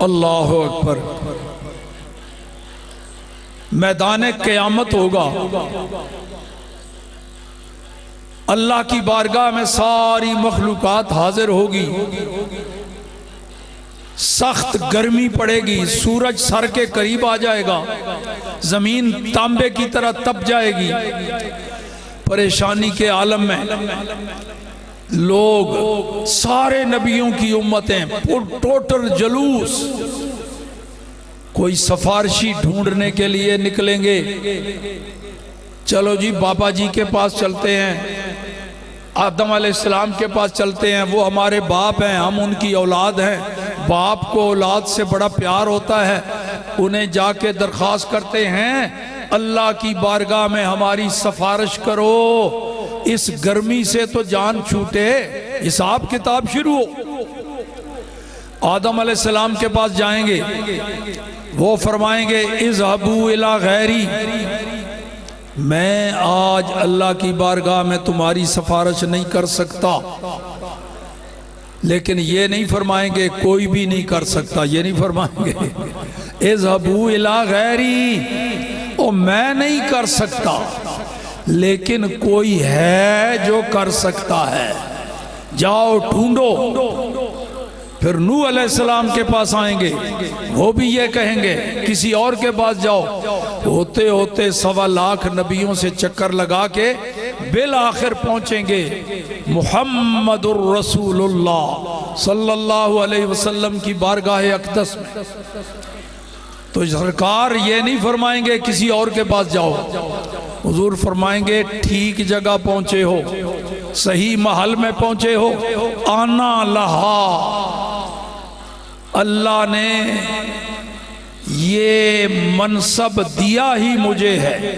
اللہ اکبر۔ میدان قیامت ہوگا، اللہ کی بارگاہ میں ساری مخلوقات حاضر ہوگی، سخت گرمی پڑے گی، سورج سر کے قریب آ جائے گا، زمین تانبے کی طرح تپ جائے گی۔ پریشانی کے عالم میں لوگ، سارے نبیوں کی امتیں ٹوٹل جلوس، کوئی سفارشی ڈھونڈنے کے لیے نکلیں گے، چلو جی بابا جی کے پاس چلتے ہیں، آدم علیہ السلام کے پاس چلتے ہیں، وہ ہمارے باپ ہیں، ہم ان کی اولاد ہیں، باپ کو اولاد سے بڑا پیار ہوتا ہے، انہیں جا کے درخواست کرتے ہیں اللہ کی بارگاہ میں ہماری سفارش کرو، اس گرمی سے تو جان چھوٹے، حساب کتاب شروع ہو۔ آدم علیہ السلام کے پاس جائیں گے، وہ فرمائیں گے اذهبوا الی غیری، میں آج اللہ کی بارگاہ میں تمہاری سفارش نہیں کر سکتا، لیکن یہ نہیں فرمائیں گے کوئی بھی نہیں کر سکتا، یہ نہیں فرمائیں گے اذهبوا الی غیری، او میں نہیں کر سکتا لیکن کوئی ہے جو کر سکتا ہے، جاؤ ڈھونڈو۔ پھر نوح علیہ السلام کے پاس آئیں گے، وہ بھی یہ کہیں گے کسی اور کے پاس جاؤ، ہوتے ہوتے 1.25 لاکھ نبیوں سے چکر لگا کے بالآخر پہنچیں گے محمد الرسول اللہ صلی اللہ علیہ وسلم کی بارگاہ اقدس میں۔ تو سرکار یہ نہیں فرمائیں گے کسی اور کے پاس جاؤ، حضور فرمائیں گے ٹھیک جگہ پہنچے ہو، صحیح محل میں پہنچے ہو، آنا لہا، اللہ نے یہ منصب دیا ہی مجھے ہے،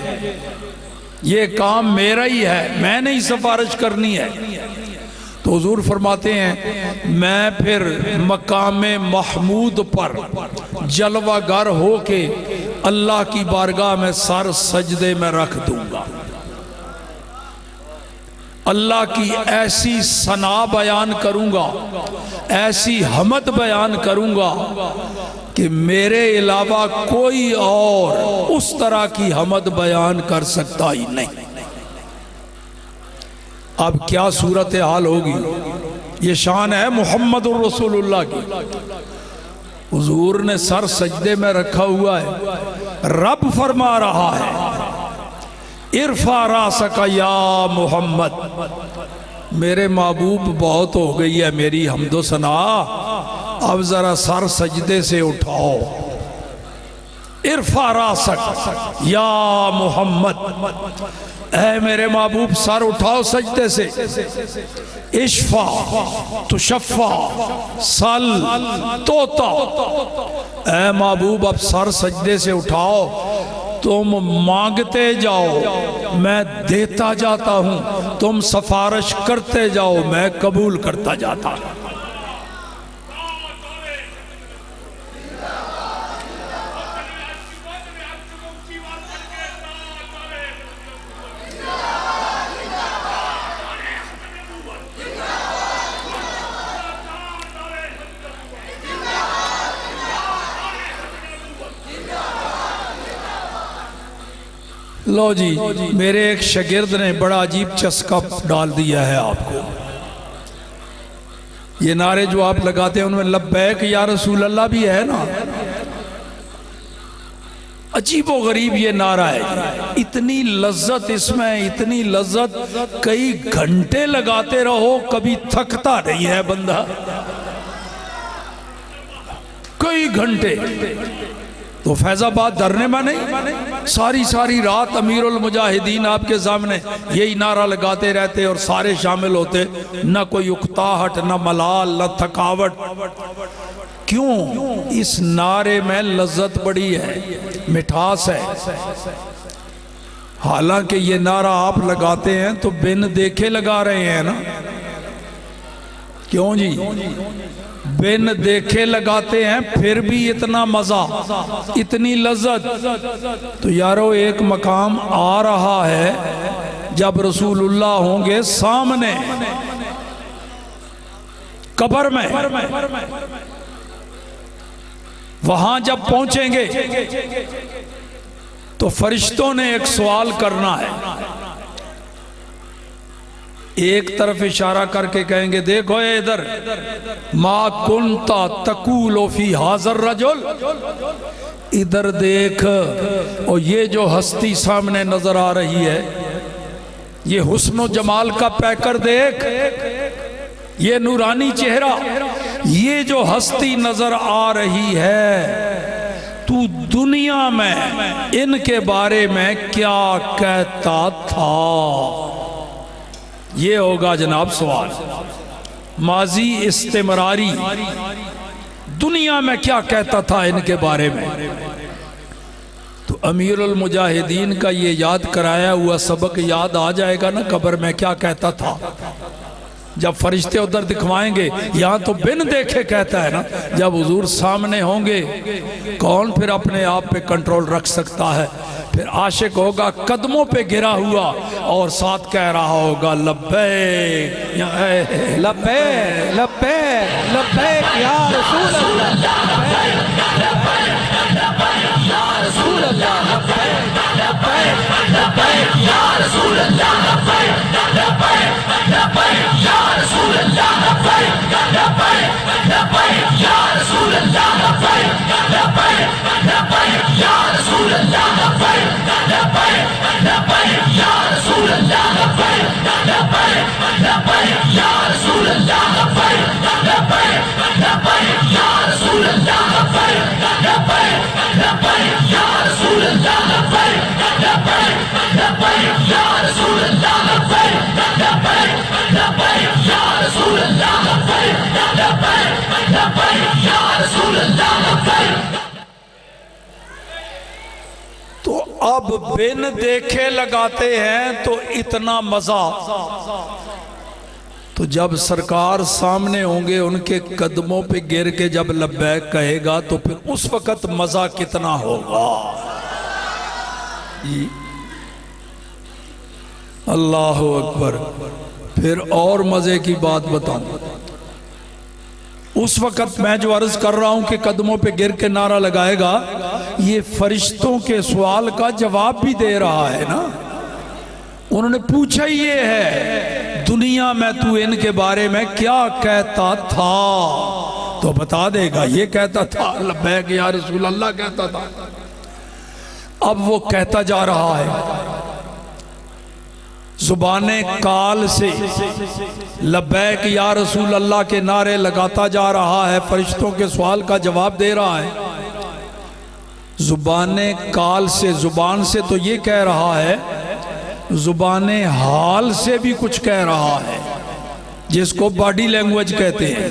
یہ کام میرا ہی ہے، میں نے ہی سفارش کرنی ہے۔ تو حضور فرماتے ہیں میں پھر مقام محمود پر جلوہ گر ہو کے اللہ کی بارگاہ میں سر سجدے میں رکھ دوں گا، اللہ کی ایسی ثنا بیان کروں گا، ایسی حمد بیان کروں گا کہ میرے علاوہ کوئی اور اس طرح کی حمد بیان کر سکتا ہی نہیں۔ اب کیا صورتحال ہوگی؟ یہ شان ہے محمد الرسول اللہ کی، حضور نے سر سجدے میں رکھا ہوا ہے، رب فرما رہا ہے ارفع راسک یا محمد، میرے محبوب بہت ہو گئی ہے میری حمد و ثنا، اب ذرا سر سجدے سے اٹھاؤ، ارفع راسک یا محمد، اے میرے محبوب سر اٹھاؤ سجدے سے، اشفع تشفع سل توتا، اے محبوب اب سر سجدے سے اٹھاؤ، تم مانگتے جاؤ میں دیتا جاتا ہوں، تم سفارش کرتے جاؤ میں قبول کرتا جاتا ہوں۔ لو جی میرے ایک شاگرد نے بڑا عجیب چسکا ڈال دیا ہے آپ کو، یہ نعرے جو آپ لگاتے ہیں ان میں لبیک یا رسول اللہ بھی ہے نا، عجیب و غریب یہ نعرہ ہے، اتنی لذت اس میں، اتنی لذت، کئی گھنٹے لگاتے رہو کبھی تھکتا نہیں ہے بندہ، کئی گھنٹے۔ تو فیض آباد دھرنے میں نہیں، ساری رات امیر المجاہدین آپ کے سامنے یہی نعرہ لگاتے رہتے اور سارے شامل ہوتے، نہ کوئی اکتاہٹ، نہ ملال، نہ تھکاوٹ۔ کیوں؟ اس نعرے میں لذت بڑی ہے، مٹھاس ہے۔ حالانکہ یہ نعرہ آپ لگاتے ہیں تو بن دیکھے لگا رہے ہیں نا، کیوں جی؟ بن دیکھے لگاتے ہیں پھر بھی اتنا مزہ، اتنی لذت۔ تو یارو ایک مقام آ رہا ہے جب رسول اللہ ہوں گے سامنے قبر میں، وہاں جب پہنچیں گے تو فرشتوں نے ایک سوال کرنا ہے، ایک طرف اشارہ کر کے کہیں گے دیکھو اے ادھر، ما کنتا تقول فی ھذا الرجل، ادھر دیکھ، اور یہ جو ہستی سامنے نظر آ رہی ہے، یہ حسن و جمال کا پیکر دیکھ، یہ نورانی چہرہ، یہ جو ہستی نظر آ رہی ہے، تو دنیا میں ان کے بارے میں کیا کہتا تھا؟ یہ ہوگا جناب سوال، ماضی استمراری، دنیا میں کیا کہتا تھا ان کے بارے میں؟ تو امیر المجاہدین کا یہ یاد کرایا ہوا سبق یاد آ جائے گا نا، قبر میں کیا کہتا تھا۔ جب فرشتے ادھر دکھوائیں گے، یہاں تو بن دیکھے کہتا ہے نا، جب حضور سامنے ہوں گے کون پھر اپنے آپ پہ کنٹرول رکھ سکتا ہے؟ پھر عاشق ہوگا قدموں پہ گرا ہوا اور ساتھ کہہ رہا ہوگا لبیک لبیک لبیک لبیک یا رسول اللہ، یا رسول اللہ، لبیک لبیک لبیک یا رسول اللہ، لبیک لبیک یا رسول اللہ، لبیک لبیک یا رسول اللہ، لبیک لبیک یا رسول اللہ، لبیک لبیک یا رسول اللہ، لبیک لبیک یا رسول اللہ، لبیک لبیک یا رسول اللہ، لبیک لبیک یا رسول اللہ، لبیک لبیک یا رسول اللہ، لبیک لبیک یا رسول اللہ، لبیک لبیک یا رسول اللہ، لبیک۔ تو اب بن دیکھے لگاتے ہیں تو اتنا مزہ، تو جب سرکار سامنے ہوں گے ان کے قدموں پہ گر کے جب لبیک کہے گا تو پھر اس وقت مزہ کتنا ہوگا۔ اللہ اکبر۔ پھر اور مزے کی بات بتاؤں، اس وقت میں جو عرض کر رہا ہوں کہ قدموں پہ گر کے نعرہ لگائے گا، یہ فرشتوں کے سوال کا جواب بھی دے رہا ہے نا۔ انہوں نے پوچھا یہ ہے دنیا میں تو ان کے بارے میں کیا کہتا تھا، تو بتا دے گا یہ کہتا تھا لبیک یا رسول اللہ کہتا تھا۔ اب وہ کہتا جا رہا ہے، زبان کال سے لبیک یا رسول اللہ کے نعرے لگاتا جا رہا ہے، فرشتوں کے سوال کا جواب دے رہا ہے۔ زبان کال سے، زبان سے تو یہ کہہ رہا ہے، زبان حال سے بھی کچھ کہہ رہا ہے، جس کو باڈی لینگویج کہتے ہیں،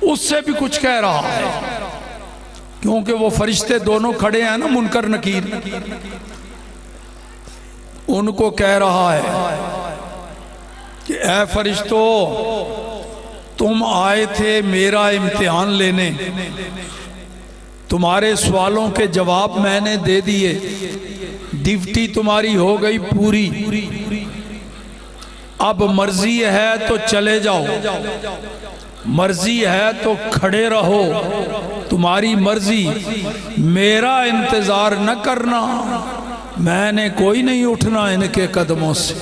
اس سے بھی کچھ کہہ رہا ہے، کیونکہ وہ فرشتے دونوں کھڑے ہیں نا، منکر نکیر، ان کو کہہ رہا ہے کہ اے فرشتو، تم آئے تھے میرا امتحان لینے، تمہارے سوالوں کے جواب میں نے دے دیے، ڈیوٹی تمہاری ہو گئی پوری، اب مرضی ہے تو چلے جاؤ، مرضی ہے تو کھڑے رہو، تمہاری مرضی، میرا انتظار نہ کرنا، میں نے کوئی نہیں اٹھنا ان کے قدموں سے،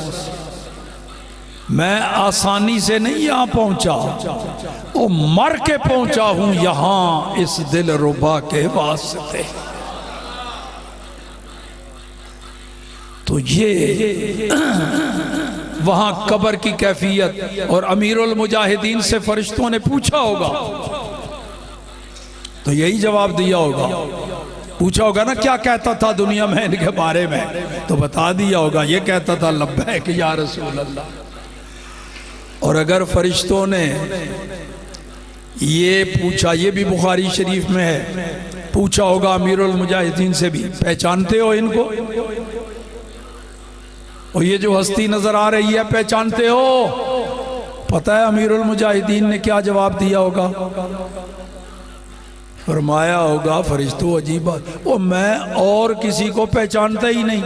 میں آسانی سے نہیں یہاں پہنچا، وہ مر کے پہنچا ہوں یہاں اس دل ربا کے واسطے۔ تو یہ وہاں قبر کی کیفیت، اور امیر المجاہدین سے فرشتوں نے پوچھا ہوگا تو یہی جواب دیا ہوگا، پوچھا ہوگا نا کیا کہتا تھا دنیا میں ان کے بارے میں، تو بتا دیا ہوگا یہ کہتا تھا لبیک یا رسول اللہ۔ اور اگر فرشتوں نے یہ پوچھا، یہ بھی بخاری شریف میں ہے، پوچھا ہوگا امیر المجاہدین سے بھی، پہچانتے ہو ان کو؟ اور یہ جو ہستی نظر آ رہی ہے پہچانتے ہو؟ پتہ ہے امیر المجاہدین نے کیا جواب دیا ہوگا؟ فرمایا ہوگا فرشتوں عجیب بات، وہ میں اور کسی کو پہچانتا ہی نہیں،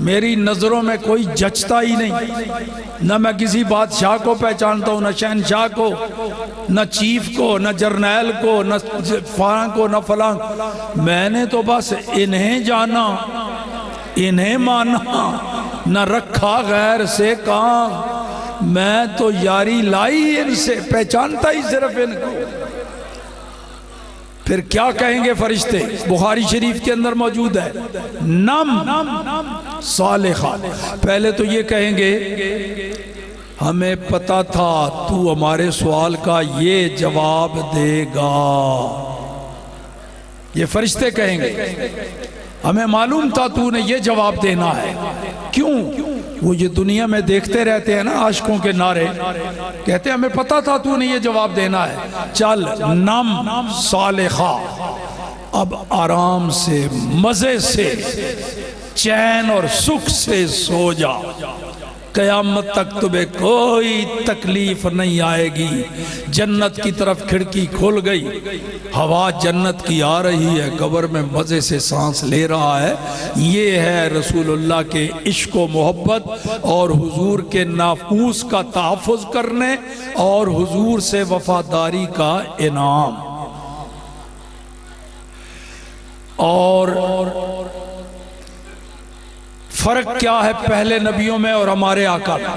میری نظروں میں کوئی جچتا ہی نہیں، نہ میں کسی بادشاہ کو پہچانتا ہوں، نہ شہنشاہ کو، نہ چیف کو، نہ جرنیل کو، نہ فلاں کو، نہ فلاں۔ میں نے تو بس انہیں جانا، انہیں مانا، نہ رکھا غیر سے کام۔ میں تو یاری لائی ان سے، پہچانتا ہی صرف ان کو۔ پھر کیا کہیں گے فرشتے؟ بخاری شریف کے اندر موجود ہے، نم صالحہ۔ پہلے تو یہ کہیں گے ہمیں پتا تھا تو ہمارے سوال کا یہ جواب دے گا، یہ فرشتے کہیں گے ہمیں معلوم تھا تو نے یہ جواب دینا ہے۔ کیوں؟ وہ یہ دنیا میں دیکھتے رہتے ہیں نا عاشقوں کے نعرے، کہتے ہیں ہمیں پتا تھا تو نے یہ جواب دینا ہے، چل نم صالحہ، اب آرام سے، مزے سے، چین اور سکھ سے سو جا، قیامت تک تمہیں کوئی تکلیف نہیں آئے گی۔ جنت کی طرف کھڑکی کھل گئی، ہوا جنت کی آ رہی ہے، قبر میں مزے سے سانس لے رہا ہے۔ یہ ہے رسول اللہ کے عشق و محبت اور حضور کے ناموس کا تحفظ کرنے اور حضور سے وفاداری کا انعام۔ اور فرق کیا ہے پہلے نبیوں میں اور ہمارے آقا میں؟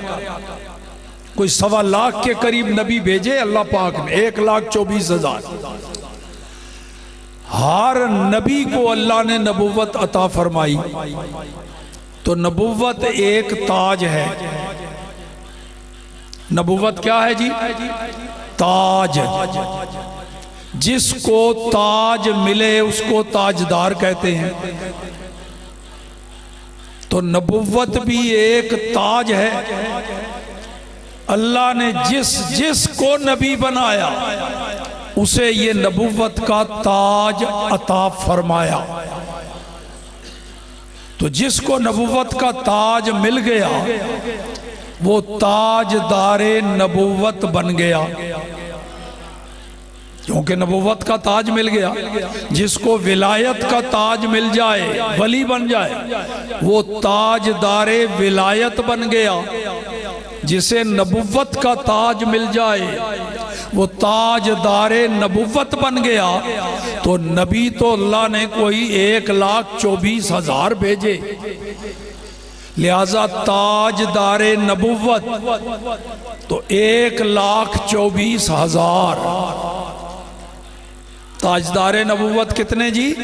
کوئی 1.25 لاکھ کے قریب نبی بھیجے اللہ پاک نے، 1,24,000۔ ہر نبی کو اللہ نے نبوت عطا فرمائی، تو نبوت ایک تاج ہے۔ نبوت کیا ہے جی؟ تاج۔ جس کو تاج ملے اس کو تاجدار کہتے ہیں۔ تو نبوت بھی ایک تاج ہے۔ اللہ نے جس کو نبی بنایا اسے یہ نبوت کا تاج عطا فرمایا۔ تو جس کو نبوت کا تاج مل گیا وہ تاجدار نبوت بن گیا، کیونکہ نبوت کا تاج مل گیا۔ جس کو ولایت کا تاج مل جائے، ولی بن جائے، وہ تاجدار ولایت بن گیا۔ جسے نبوت کا تاج مل جائے وہ تاجدار نبوت بن گیا۔ تو نبی تو اللہ نے کوئی 1,24,000 بھیجے، لہذا تاجدار نبوت تو 1,24,000۔ تاجدار نبوت کتنے جی؟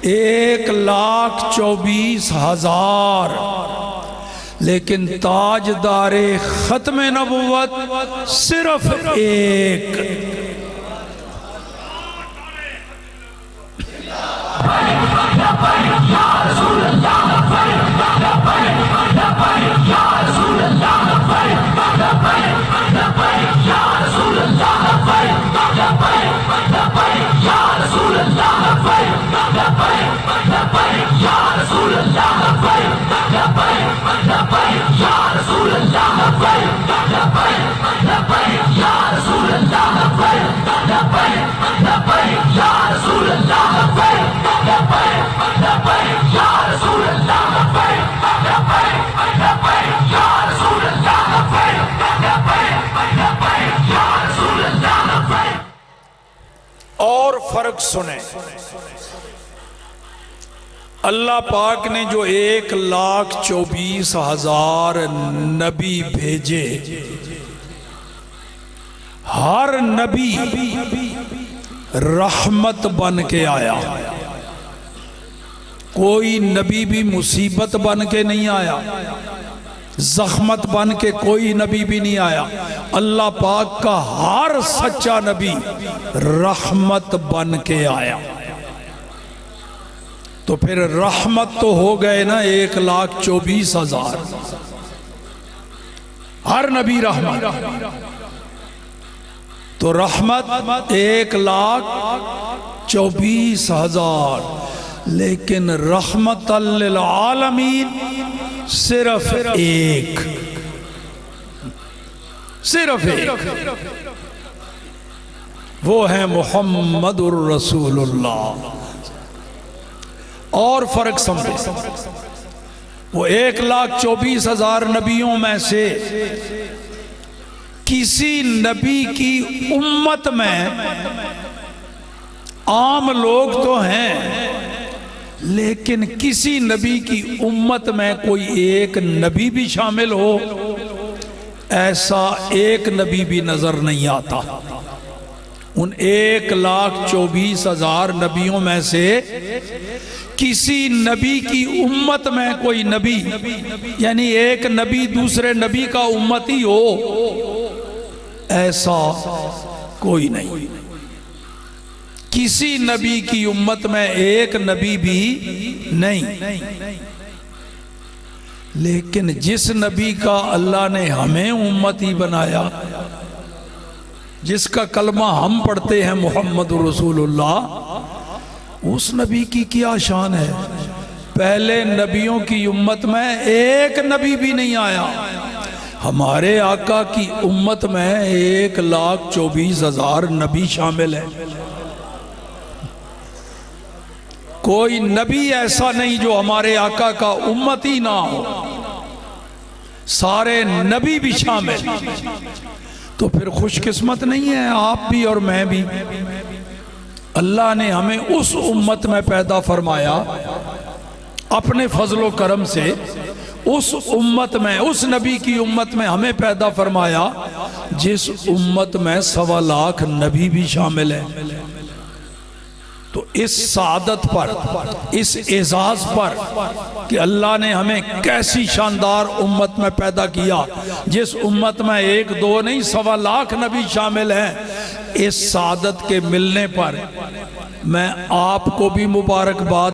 1,24,000۔ لیکن تاجدار ختم نبوت صرف ایک۔ اور فرق سنیں، اللہ پاک نے جو 1,24,000 نبی بھیجے، ہر نبی رحمت بن کے آیا۔ کوئی نبی بھی مصیبت بن کے نہیں آیا، زخمت بن کے کوئی نبی بھی نہیں آیا۔ اللہ پاک کا ہر سچا نبی رحمت بن کے آیا۔ تو پھر رحمت تو ہو گئے نا 1,24,000، ہر نبی رحمت۔ تو رحمت 1,24,000، لیکن رحمت للعالمین صرف ایک، صرف ایک، وہ ہے محمد الرسول اللہ۔ اور فرق سمجھے، وہ 1,24,000 نبیوں میں سے کسی نبی کی امت میں عام لوگ تو ہیں، لیکن کسی نبی کی امت میں کوئی ایک نبی بھی شامل ہو، ایسا ایک نبی بھی نظر نہیں آتا۔ ان 1,24,000 نبیوں میں سے کسی نبی کی امت میں کوئی نبی، یعنی ایک نبی دوسرے نبی کا امتی ہو، ایسا کوئی نہیں۔ کسی نبی کی امت میں ایک نبی بھی نہیں، لیکن جس نبی کا اللہ نے ہمیں امتی بنایا، جس کا کلمہ ہم پڑھتے ہیں محمد رسول اللہ، اس نبی کی کیا شان ہے؟ پہلے نبیوں کی امت میں ایک نبی بھی نہیں آیا، ہمارے آقا کی امت میں 1,24,000 نبی شامل ہے۔ کوئی نبی ایسا نہیں جو ہمارے آقا کا امتی نہ ہو، سارے نبی بھی شامل۔ تو پھر خوش قسمت نہیں ہے آپ بھی اور میں بھی؟ اللہ نے ہمیں اس امت میں پیدا فرمایا اپنے فضل و کرم سے، اس امت میں، اس نبی کی امت میں ہمیں پیدا فرمایا جس امت میں 1.25 نبی بھی شامل ہے۔ تو اس سعادت پر، اس اعزاز پر کہ اللہ نے ہمیں کیسی شاندار امت میں پیدا کیا، جس امت میں 1 2 نہیں 1.25 نبی شامل ہیں، اس سعادت کے ملنے پر میں آپ کو بھی مبارکباد